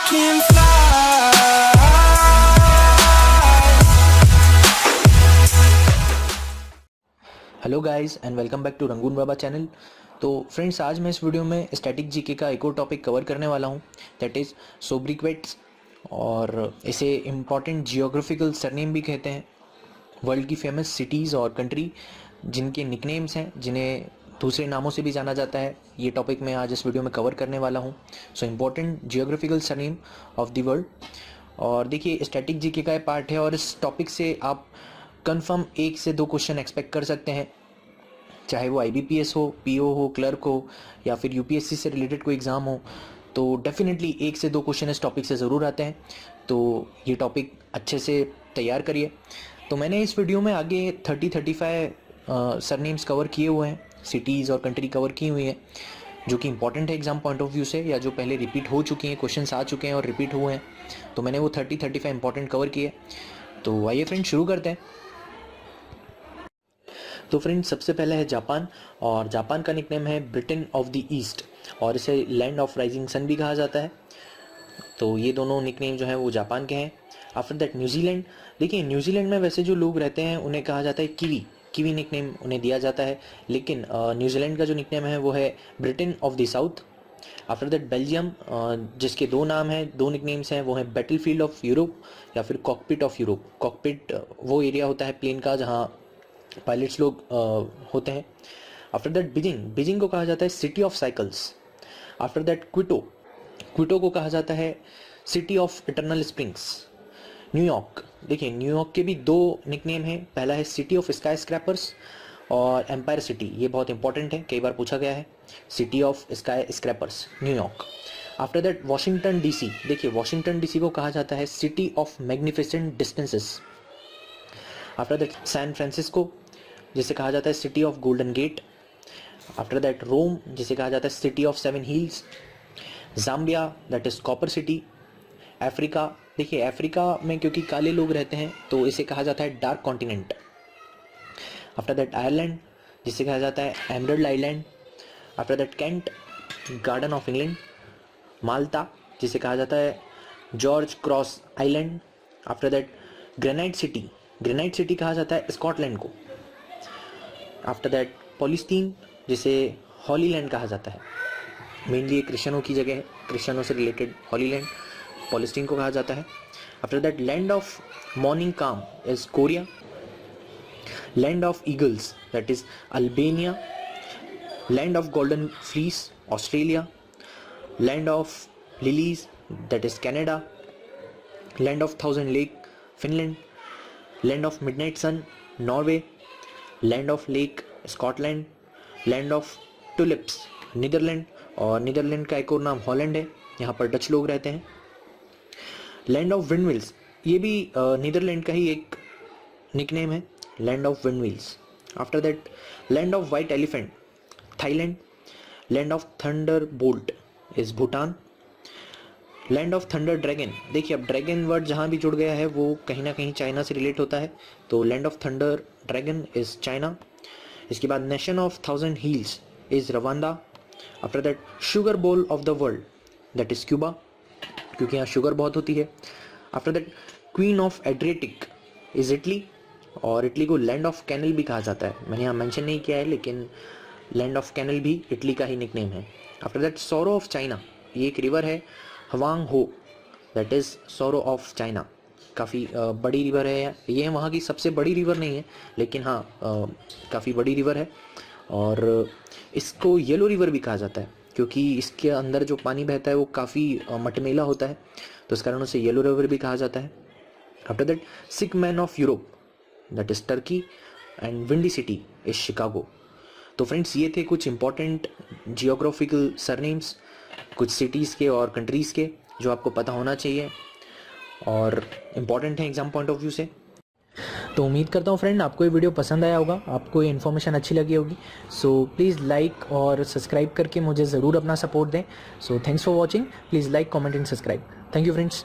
can fly. Hello guys and welcome back to Rangoon Baba channel. तो friends, आज मैं इस वीडियो में स्टैटिक जीके का एक और टॉपिक कवर करने वाला हूँ, दैट इज़ सोब्रिक्वेट्स, और इसे इम्पॉर्टेंट जियोग्राफिकल सरनेम भी कहते हैं। वर्ल्ड की फेमस सिटीज़ और कंट्री जिनके निकनेम्स हैं, जिन्हें दूसरे नामों से भी जाना जाता है, ये टॉपिक मैं आज इस वीडियो में कवर करने वाला हूँ। So important geographical surname of the world. और देखिए, स्टैटिक जीके का ये पार्ट है और इस टॉपिक से आप कंफर्म 1 से 2 क्वेश्चन एक्सपेक्ट कर सकते हैं, चाहे वो IBPS हो, PO हो, क्लर्क हो, या फिर UPSC से रिलेटेड कोई एग्ज़ाम हो। तो डेफिनेटली 1 से 2 क्वेश्चन इस टॉपिक से ज़रूर आते हैं, तो ये टॉपिक अच्छे से तैयार करिए। तो मैंने इस वीडियो में आगे 30-35 सरनेम्स कवर किए हुए हैं, सिटीज़ और कंट्री कवर की हुई हैं, जो कि इंपॉर्टेंट है एग्ज़ाम पॉइंट ऑफ व्यू से, या जो पहले रिपीट हो चुकी हैं, क्वेश्चंस आ चुके हैं और रिपीट हुए हैं। तो मैंने वो 30-35 इंपॉर्टेंट कवर किए। तो आइए फ्रेंड्स, शुरू करते हैं। तो फ्रेंड्स, सबसे पहले है जापान, और जापान का निकनेम है ब्रिटेन ऑफ द ईस्ट, और इसे लैंड ऑफ राइजिंग सन भी कहा जाता है। तो ये दोनों निकनेम जो हैं वो जापान के हैं। After that New Zealand. देखिए, न्यूजीलैंड में वैसे जो लोग रहते हैं उन्हें कहा जाता है कीवी निकनेम उन्हें दिया जाता है, लेकिन न्यूजीलैंड का जो निकनेम है वो है Britain of the south. After that Belgium, जिसके 2 नाम हैं, 2 निकनेम्स हैं, वो हैं बैटलफील्ड ऑफ यूरोप या फिर कॉकपिट ऑफ यूरोप। कॉकपिट वो एरिया होता है प्लेन का जहाँ पायलट्स लोग होते हैं। आफ्टर दैट बीजिंग को कहा जाता है city of cycles. After that Quito को कहा जाता है city of eternal springs. New York, देखिए न्यूयॉर्क के भी 2 निकनेम हैं, पहला है सिटी ऑफ स्काई स्क्रैपर्स और एम्पायर सिटी। ये बहुत इंपॉर्टेंट है, कई बार पूछा गया है, city of skyscrapers New York. After that Washington DC। देखिए, वाशिंगटन DC को कहा जाता है city of magnificent distances. After that San Francisco, जिसे कहा जाता है city of golden gate. After that Rome, जिसे कहा जाता है city of 7 hills. Zambia, that is copper city. Africa, देखिए अफ्रीका में क्योंकि काले लोग रहते हैं तो इसे कहा जाता है dark continent. After that Ireland, जिसे कहा जाता है emerald island. After that Kent, garden of England. Malta, जिसे कहा जाता है George Cross island. After that granite city कहा जाता है स्कॉटलैंड को। आफ्टर दैट पॉलिस्टीन, जिसे हॉली लैंड कहा जाता है, मेनली क्रिश्चियनों की जगह है, क्रिश्चियनों से रिलेटेड हॉली लैंड पॉलिस्टीन को कहा जाता है। After that land of morning calm is Korea. Land of eagles, that is Albania. Land of golden fleece, Australia. Land of lilies, that is Canada. Land of 1000 lake, Finland. Land of midnight sun, Norway. Land of lake, Scotland. Land of tulips, Netherland, और Netherland का एक और नाम Holland है, यहाँ पर Dutch लोग रहते हैं। लैंड ऑफ विंडमिल्स, ये भी नीदरलैंड का ही एक निकनेम है, land of windmills. After that land of white elephant, Thailand. Land of thunder bolt is Bhutan. Land of thunder dragon, देखिए अब ड्रैगन वर्ड जहाँ भी जुड़ गया है वो कहीं ना कहीं चाइना से रिलेट होता है, तो land of thunder dragon is China. इसके बाद nation of 1000 hills is Rwanda. After that sugar bowl of the world, that is Cuba, क्योंकि यहाँ शुगर बहुत होती है। After that queen of Adriatic is Italy, और इटली को लैंड ऑफ कैनल भी कहा जाता है, मैंने यहाँ मेंशन नहीं किया है, लेकिन लैंड ऑफ कैनल भी इटली का ही निकनेम है। आफ्टर दैट सोरो ऑफ चाइना, ये एक रिवर है हवांग हो, दैट इज़ सोरो ऑफ चाइना, काफ़ी बड़ी रिवर है ये, वहाँ की सबसे बड़ी रिवर नहीं है, लेकिन हाँ काफ़ी बड़ी रिवर है, और इसको येलो रिवर भी कहा जाता है क्योंकि इसके अंदर जो पानी बहता है वो काफ़ी मटमेला होता है, तो इस कारण उसे येलो रिवर भी कहा जाता है। After that sick man of Europe, that is Turkey, and windy city is Chicago. तो फ्रेंड्स, ये थे कुछ इंपॉर्टेंट जियोग्राफिकल सरनेम्स, कुछ सिटीज़ के और कंट्रीज़ के, जो आपको पता होना चाहिए और इम्पॉर्टेंट है एग्जाम पॉइंट ऑफ व्यू से। तो उम्मीद करता हूँ फ्रेंड आपको ये वीडियो पसंद आया होगा, आपको ये इन्फॉर्मेशन अच्छी लगी होगी। सो प्लीज़ लाइक और सब्सक्राइब करके मुझे ज़रूर अपना सपोर्ट दें। So thanks for watching, please like, comment and subscribe. Thank you friends.